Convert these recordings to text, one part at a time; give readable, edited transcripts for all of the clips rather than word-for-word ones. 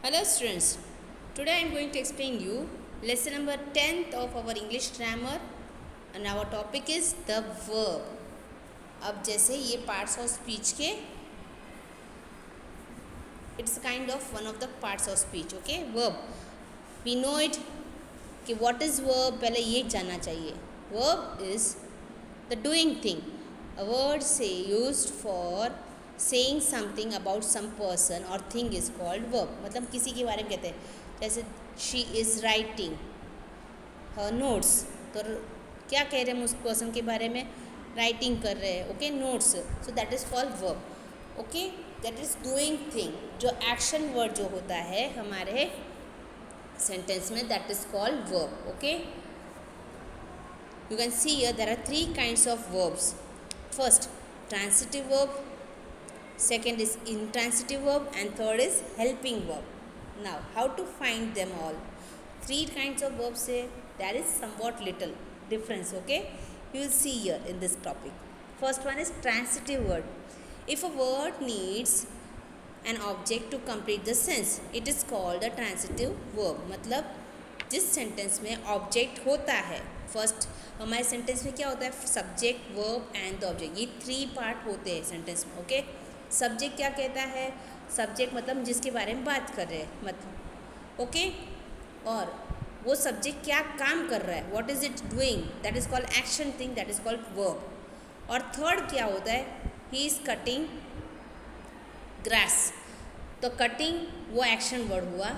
Hello students, today I am going to explain you lesson number 10th of our English grammar and our topic is the verb. अब जैसे ये parts of speech के it's kind of one of the parts of speech, okay? Verb. We know it कि what is verb पहले ये जानना चाहिए. Verb is the doing thing. A word say used for saying something about some person or thing is called verb. मतलब किसी के बारे में कहते हैं जैसे she is writing her notes. तो क्या कह रहे हैं उस पर्सन के बारे में? राइटिंग कर रहे हैं, okay, notes. So that is called verb, okay. That is doing thing. जो एक्शन वर्ड जो होता है हमारे सेंटेंस में that is called verb, okay. You can see here there are three kinds of verbs. First, transitive verb. Second is intransitive verb, and third is helping verb. Now, how to find them all? Three kinds of verbs say there is somewhat little difference. Okay, you will see here in this topic. First one is transitive word. If a word needs an object to complete the sense, it is called a transitive verb. मतलब जिस sentence में object होता है, first हमारे sentence में क्या होता है? Subject, verb and the object. ये थ्री पार्ट होते हैं सेंटेंस में, ओके. सब्जेक्ट क्या कहता है? सब्जेक्ट मतलब जिसके बारे में बात कर रहे हैं, मतलब, ओके. और वो सब्जेक्ट क्या काम कर रहा है, what is it doing, that is called action thing, that is called verb. और थर्ड क्या होता है? He is cutting grass. तो कटिंग वो एक्शन वर्ड हुआ.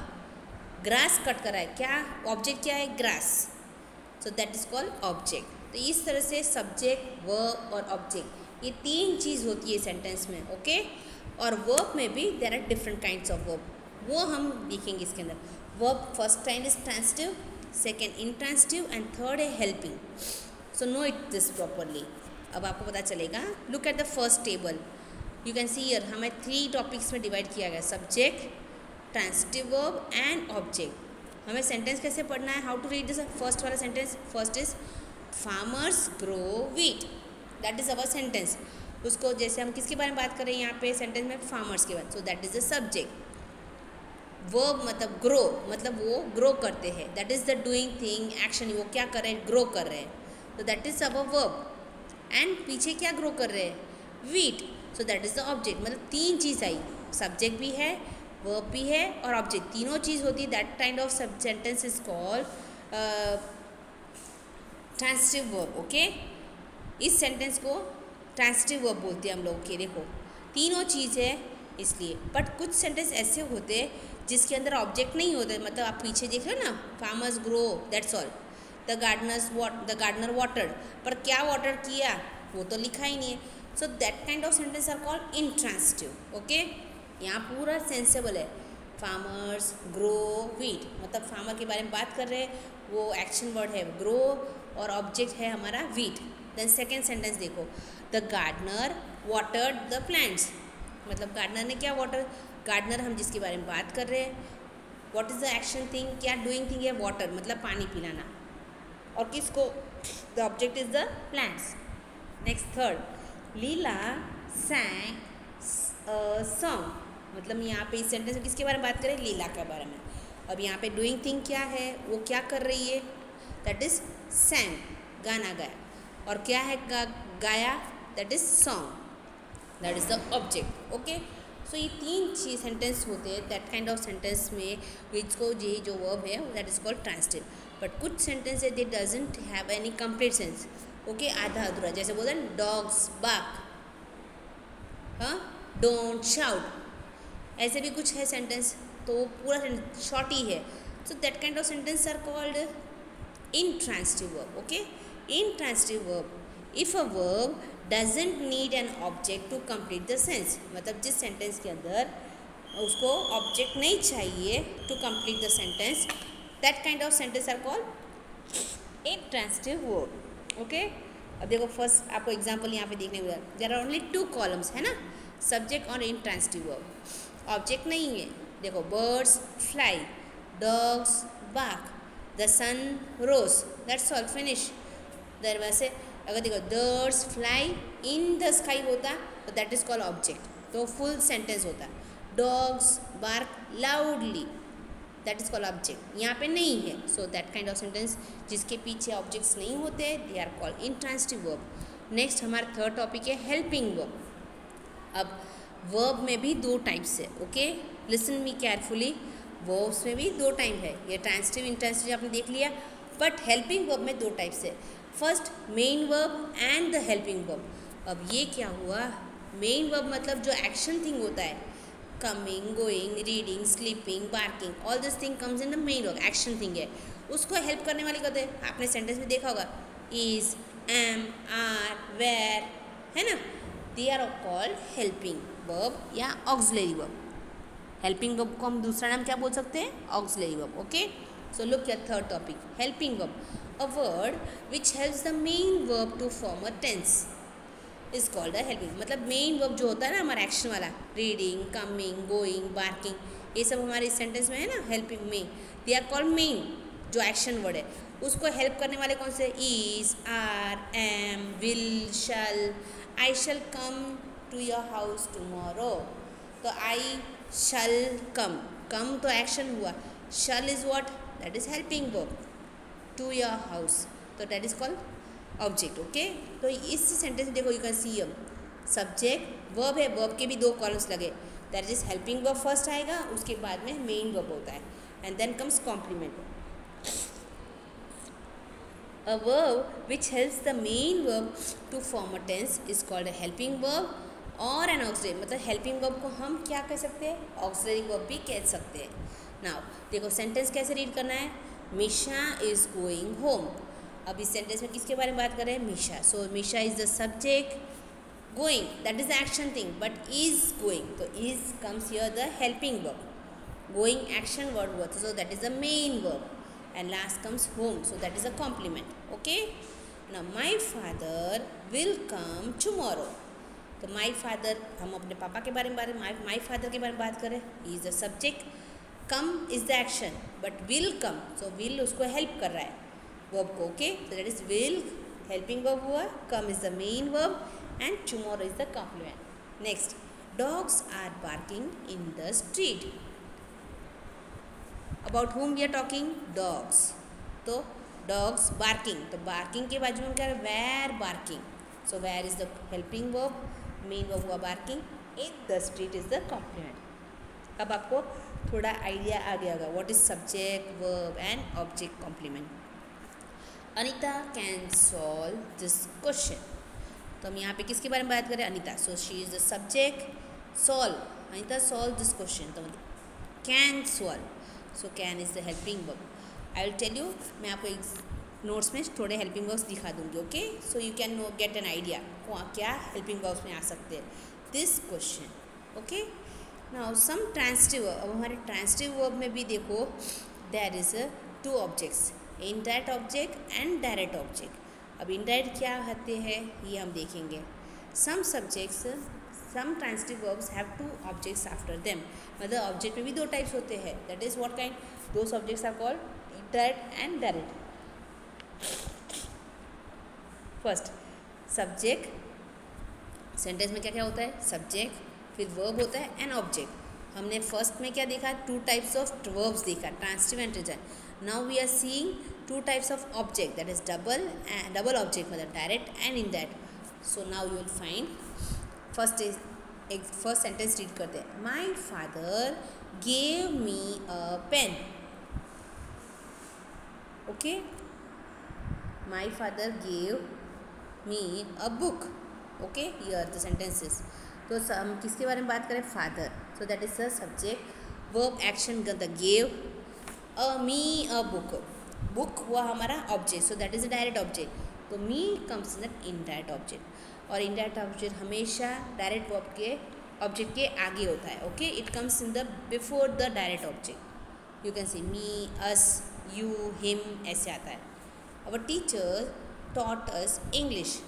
ग्रास कट कर रहा है, क्या ऑब्जेक्ट क्या है? Grass. So that is called object. तो इस तरह से सब्जेक्ट, वर्ब और ऑब्जेक्ट ये तीन चीज़ होती है सेंटेंस में, ओके. और वर्ब में भी there are different kinds of verb, वो हम देखेंगे इसके अंदर. Verb first time is transitive, second intransitive and third है helping. So know it this properly. अब आपको पता चलेगा. Look at the first table. You can see here हमें थ्री टॉपिक्स में डिवाइड किया गया, subject, transitive verb and object. हमें सेंटेंस कैसे पढ़ना है? How to read this first वाला sentence? First is farmers grow wheat. That is our sentence. उसको जैसे हम किसके बारे में बात कर रहे हैं यहाँ पे सेंटेंस में? फार्मर्स के बारे. सो that is the subject. Verb मतलब ग्रो, मतलब वो ग्रो करते हैं, that is the doing thing, action. वो क्या कर रहे हैं? ग्रो कर रहे हैं. तो that is our verb. And पीछे क्या ग्रो कर रहे हैं? Wheat. So that is the object. मतलब तीन चीज़ आई, सब्जेक्ट भी है, वर्ब भी है और ऑब्जेक्ट, तीनों चीज़ होती है. दैट काइंड ऑफ सब sentence is called transitive verb, okay. इस सेंटेंस को ट्रांसिटिव वर्ब बोलते हैं हम लोग के. देखो तीनों चीज़ है इसलिए. बट कुछ सेंटेंस ऐसे होते हैं जिसके अंदर ऑब्जेक्ट नहीं होते. मतलब आप पीछे देख रहे हो ना, farmers grow, that's all. The gardener watered, पर क्या वाटर किया वो तो लिखा ही नहीं है. So that kind of sentence are called intransitive, okay. यहाँ पूरा सेंसेबल है. फार्मर्स ग्रो वीट, मतलब फार्मर के बारे में बात कर रहे हैं, वो एक्शन वर्ड है ग्रो और ऑब्जेक्ट है हमारा वीट. देन सेकेंड सेंटेंस देखो, the gardener watered the plants. मतलब गार्डनर ने क्या वाटर, गार्डनर हम जिसके बारे में बात कर रहे हैं, what is the action thing, क्या डूइंग थिंग है? वाटर, मतलब पानी पिलाना. और किसको? The object is the plants. Next third, Leela सैंग song. मतलब यहाँ पे इस सेंटेंस में किसके बारे में बात करें? लीला के बारे में. अब यहाँ पे डूइंग थिंग क्या है? वो क्या कर रही है? दैट इज सैंग, गाना गाया. और क्या है गाया? That is song, that is the object, okay. So ये तीन चीज सेंटेंस होते हैं दैट काइंड ऑफ सेंटेंस में विच को ये जो वर्ब है that is called transitive. But कुछ सेंटेंस है दे doesn't have any complete sense, okay, आधा अधूरा. जैसे बोलते हैं डॉग्स बार्क, हाँ, डोंट शाउट, ऐसे भी कुछ है सेंटेंस. तो पूरा शॉर्ट ही है. So that kind of sentence are called intransitive verb, okay. Intransitive verb, if a verb doesn't need an object to complete the sense, मतलब जिस सेंटेंस के अंदर उसको ऑब्जेक्ट नहीं चाहिए to complete the sentence, that kind of sentence are called intransitive verb, okay. अब देखो first आपको एग्जाम्पल यहाँ पे देखने को there are only two columns, है ना, सब्जेक्ट और intransitive verb. ऑब्जेक्ट नहीं है. देखो birds fly, dogs bark, the sun rose, that's all, finish. देर वैसे अगर देखो birds fly in the sky होता तो दैट इज कॉल्ड ऑब्जेक्ट, तो फुल सेंटेंस होता. Dogs bark loudly, that is called object, यहाँ पे नहीं है। So that kind of sentence जिसके पीछे ऑब्जेक्ट्स नहीं होते they are called intransitive verb. Next हमारा थर्ड टॉपिक है हेल्पिंग वर्ब। अब वर्ब में भी दो टाइप्स है, okay, listen me carefully. Verbs में भी दो टाइप है, ये ट्रांसिटिव इंट्रांसिटिव आपने देख लिया, बट हेल्पिंग वर्ब में दो टाइप्स है। First main verb and the helping verb. अब ये क्या हुआ, मेन वर्ब मतलब जो एक्शन थिंग होता है, coming, going, reading, sleeping, barking, all this thing comes in the main verb, action thing है, उसको हेल्प करने वाले कहते हैं। आपने सेंटेंस में देखा होगा इज, एम, आर, वेयर, है ना, they are called helping verb या ऑक्सिलरी वर्ब। हेल्पिंग वर्ब को हम दूसरा नाम क्या बोल सकते हैं, auxiliary verb, okay. So look at third topic helping verb, a word which helps the main verb to form a tense is called a helping. मतलब मेन वर्ब जो होता है ना हमारा एक्शन वाला, रीडिंग, कमिंग, गोइंग, बार्किंग, ये सब हमारे इस सेंटेंस में है ना हेल्पिंग में, दे आर कॉल्ड मेन, जो एक्शन वर्ड है उसको हेल्प करने वाले कौन से, is, are, am, will, shall. I shall come to your house tomorrow, तो आई शल कम, कम तो एक्शन हुआ, shall is what, that is helping verb to your house, तो that is called object, okay. तो इस sentence में देखो, you can see subject verb है, verb के भी दो कॉलम्स लगे, that is helping verb first आएगा, उसके बाद में मेन वर्ब होता है, and then comes complement. A verb which helps the main verb to form a tense is called a helping verb और an auxiliary। मतलब हेल्पिंग वर्ब को हम क्या कह सकते हैं, ऑक्सिलरी वर्ब भी कह सकते हैं। नाउ देखो सेंटेंस कैसे रीड करना है, मीशा इज गोइंग होम। अब इस सेंटेंस में किसके बारे में बात कर रहे हैं, Misha. So Misha is the subject, going that is the action thing, but is going, तो is comes here the helping verb, going action word हुआ, so that is the main verb, and last comes home, so that is a complement, okay। now my father will come tomorrow, तो my father हम अपने पापा के बारे में my father के बारे में बात करें, he is the subject, come is the action, but will come, so will उसको help कर रहा है verb को, okay, so that is will helping verb हुआ, come is the main verb and tomorrow is the complement। next, dogs are barking in the street। About whom we are talking, dogs, तो dogs barking, तो barking के बाजू में क्या है, where barking, so where is the helping verb, main verb हुआ barking, in the street is the complement। अब आपको थोड़ा आइडिया आ गया होगा what is subject, verb and object complement। Anita can solve this question, तो हम यहाँ पे किसके बारे में बात करें, Anita, so she is the subject, solve, Anita solve this question, तो can solve, so can is the helping verb. I will tell you, मैं आपको एक नोट्स में थोड़े हेल्पिंग वर्ब्स दिखा दूँगी, okay, so you can know get an idea क्या helping verbs में आ सकते हैं this question, okay. Now some transitive verb, अब हमारे ट्रांसिटिव वर्ब में भी देखो there is two objects, indirect object and direct object. अब इनडायरेक्ट क्या होते हैं ये हम देखेंगे। Some subjects, some transitive verbs have two objects after them, मतलब ऑब्जेक्ट में भी दो टाइप्स होते हैं, that is what kind, those objects are called indirect and direct. First subject, sentence में क्या क्या होता है, सब्जेक्ट, फिर वर्ब होता है एंड ऑब्जेक्ट। हमने फर्स्ट में क्या देखा, टू टाइप्स ऑफ वर्ब्स देखा, transitive and transitive. Now we are seeing two types of object, that is double object, मतलब direct and indirect. So now you will find first is एक first sentence read करते हैं, my father gave me a pen, okay, my father gave me a book, okay, here the sentences. तो हम किसके बारे में बात करें, father, so that is the subject, verb action the gave, a me a book, book हुआ हमारा object, so that is the direct object, तो me comes in the indirect object, और इनडायरेक्ट ऑब्जेक्ट हमेशा डायरेक्ट वर्ब के object के आगे होता है, okay, it comes in the before the direct object. You can see me, us, you, him, ऐसे आता है। Our teacher taught us English,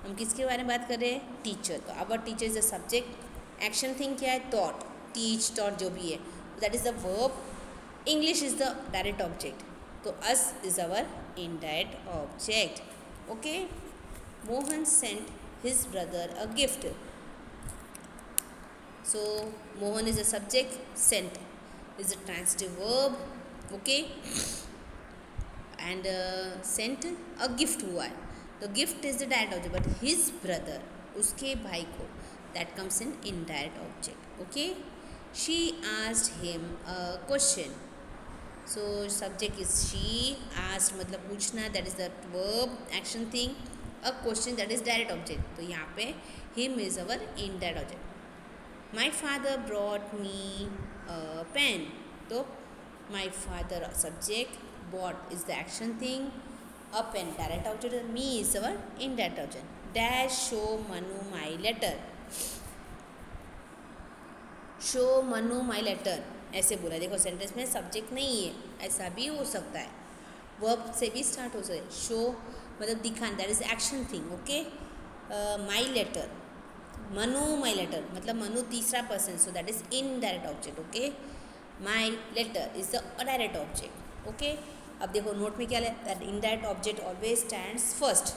हम किसके बारे में बात कर रहे हैं, टीचर, तो our teacher is the subject, action thing क्या है, टॉट, टीच, टॉट जो भी है, that is the verb, English is the direct object, तो us is our indirect object, okay. Mohan sent his brother a gift, So Mohan is a subject, sent is a transitive verb, okay, and sent a gift हुआ है, तो gift is the direct object, but his brother, उसके भाई को, that comes in indirect object, okay. She asked him a question, so subject is she, asked मतलब पूछना, that is the verb action thing, a question that is direct object, तो यहाँ पे him is our indirect object. My father brought me a pen, तो my father subject, bought is the action thing, a pen direct object, me is our indirect object. Dash show Manu my letter, show Manu my letter, ऐसे बोला. देखो sentence में subject नहीं है, ऐसा भी हो सकता है, वर्ब से भी स्टार्ट हो सकता है. शो मतलब दिखाना, that is action thing, okay. My letter, Manu my letter मतलब मनु तीसरा person, so that is indirect object, okay. My letter is the direct object, okay. अब देखो नोट में क्या है, that indirect object always stands first,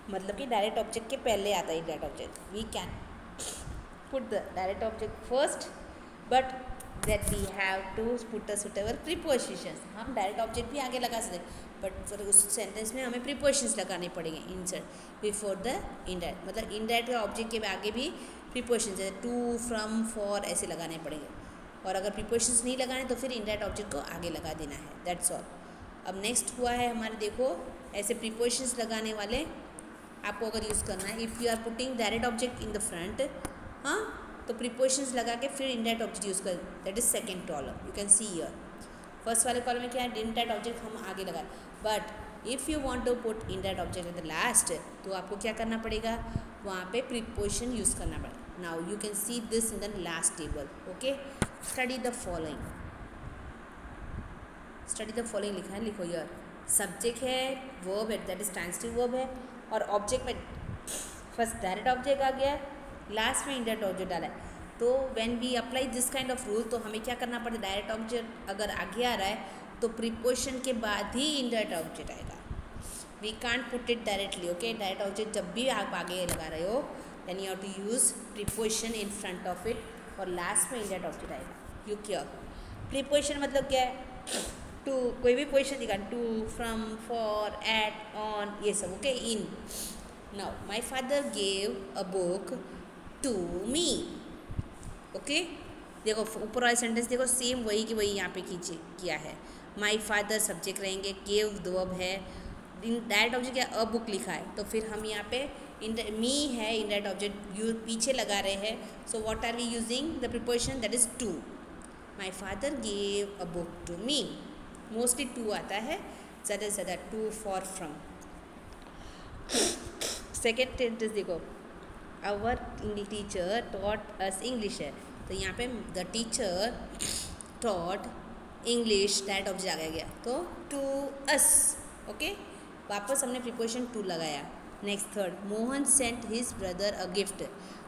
मतलब कि डायरेक्ट ऑब्जेक्ट के पहले आता है indirect object. We can put the direct object first, but that we have to put a suitable prepositions. हम डायरेक्ट ऑब्जेक्ट भी आगे लगा सकते हैं, बट फिर उस सेंटेंस में हमें प्रीपोजिशंस लगाने पड़ेंगे इंसर्ट बिफोर द इनडायरेक्ट, मतलब इनडायरेक्ट ऑब्जेक्ट के आगे भी प्रीपोजिशंस जैसे टू, फ्रॉम, फॉर ऐसे लगाने पड़ेंगे. और अगर प्रीपोजिशंस नहीं लगाने तो फिर इनडायरेक्ट ऑब्जेक्ट को आगे लगा देना है, दैट्स ऑल. अब नेक्स्ट हुआ है हमारे, देखो ऐसे प्रीपोजिशंस लगाने वाले आपको अगर यूज़ करना है, if you are putting direct object in the front, हाँ, तो प्रीपोजिशंस लगा के फिर इनडायरेक्ट ऑब्जेक्ट यूज़ कर, that is second column. You can see here first वाले कॉलम में क्या है, इनडायरेक्ट ऑब्जेक्ट हम आगे लगाए, but if you want to put indirect object at the last, तो आपको क्या करना पड़ेगा, वहाँ पे प्रीपोजिशन यूज़ करना पड़ेगा. Now you can see this in the last table, okay. Study the following, study the following लिखा है, लिखो यार. सब्जेक्ट है, वर्ब है, दैट इज ट्रांजिटिव वर्ब है, और ऑब्जेक्ट में फर्स्ट डायरेक्ट ऑब्जेक्ट आ गया, लास्ट में इनडायरेक्ट ऑब्जेक्ट डाला है. तो when we apply this kind of rule, तो हमें क्या करना पड़ेगा, डायरेक्ट ऑब्जेक्ट अगर आगे आ रहा है तो प्रीपोजिशन के बाद ही इनडायरेक्ट ऑब्जेक्ट आएगा. We can't put it directly, okay. Direct object जब भी आप आगे लगा रहे हो, then you have to use preposition in front of it, और लास्ट में इनडायरेक्ट ऑब्जेक्ट आएगा. यू क्या प्रीपोजिशन मतलब क्या है, टू, कोई भी पोजिशन दिखा, to, from, for, at, on, ये सब, okay. In. Now my father gave a book to me, okay. देखो ऊपर वाला सेंटेंस देखो, सेम वही की वही यहाँ पे कीजिए किया है. माई फादर सब्जेक्ट रहेंगे, गेव वर्ब है, डायरेक्ट ऑब्जेक्ट क्या, अ बुक लिखा है, तो फिर हम यहाँ पे मी है इनडायरेक्ट ऑब्जेक्ट यू पीछे लगा रहे हैं. So what are we using the preposition, that is to. My father gave a book to me, mostly to आता है, ज़्यादा से ज़्यादा to, for, from. Second sentence देखो, our teacher taught us English है, तो यहाँ पे the teacher taught English, that object आ गया, तो टू अस, ओके. वापस हमने प्रीपोजिशन टू लगाया. Next third, Mohan sent his brother a gift,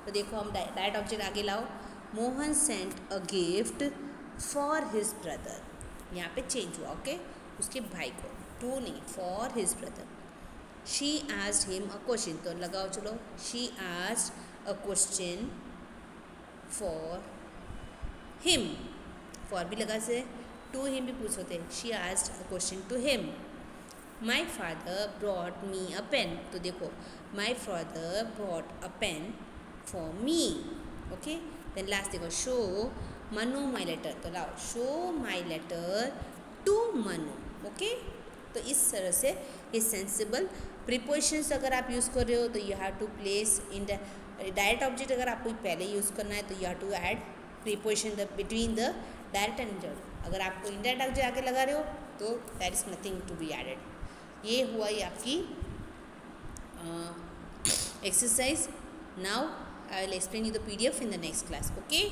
तो देखो हम डायरेक्ट ऑब्जेक्ट आगे लाओ, Mohan sent a gift for his brother, यहाँ पे चेंज हुआ, ओके. उसके भाई को, टू नहीं, for his brother. She asked him a question, तो लगाओ चलो, she asked a question for him, for भी लगा से, टू हिम भी पूछ सकते हैं. She asked a question to him. My father brought me a pen, तो देखो my father brought a pen for me, okay. Then last देखो, शो मनु माई लेटर, तो लाओ show my letter to Manu, okay. तो इस तरह से ये सेंसिबल प्रीपोजिशंस अगर आप यूज़ कर रहे हो, तो you have to place in the direct object, अगर आपको पहले यूज़ करना है तो you have to add preposition between the direct and indirect. अगर आपको इनडायरेक्ट ऑब्जेक्ट आगे लगा रहे हो तो that is nothing to be added. ये हुआ ये आपकी exercise. Now I will explain you the PDF in the next class, okay.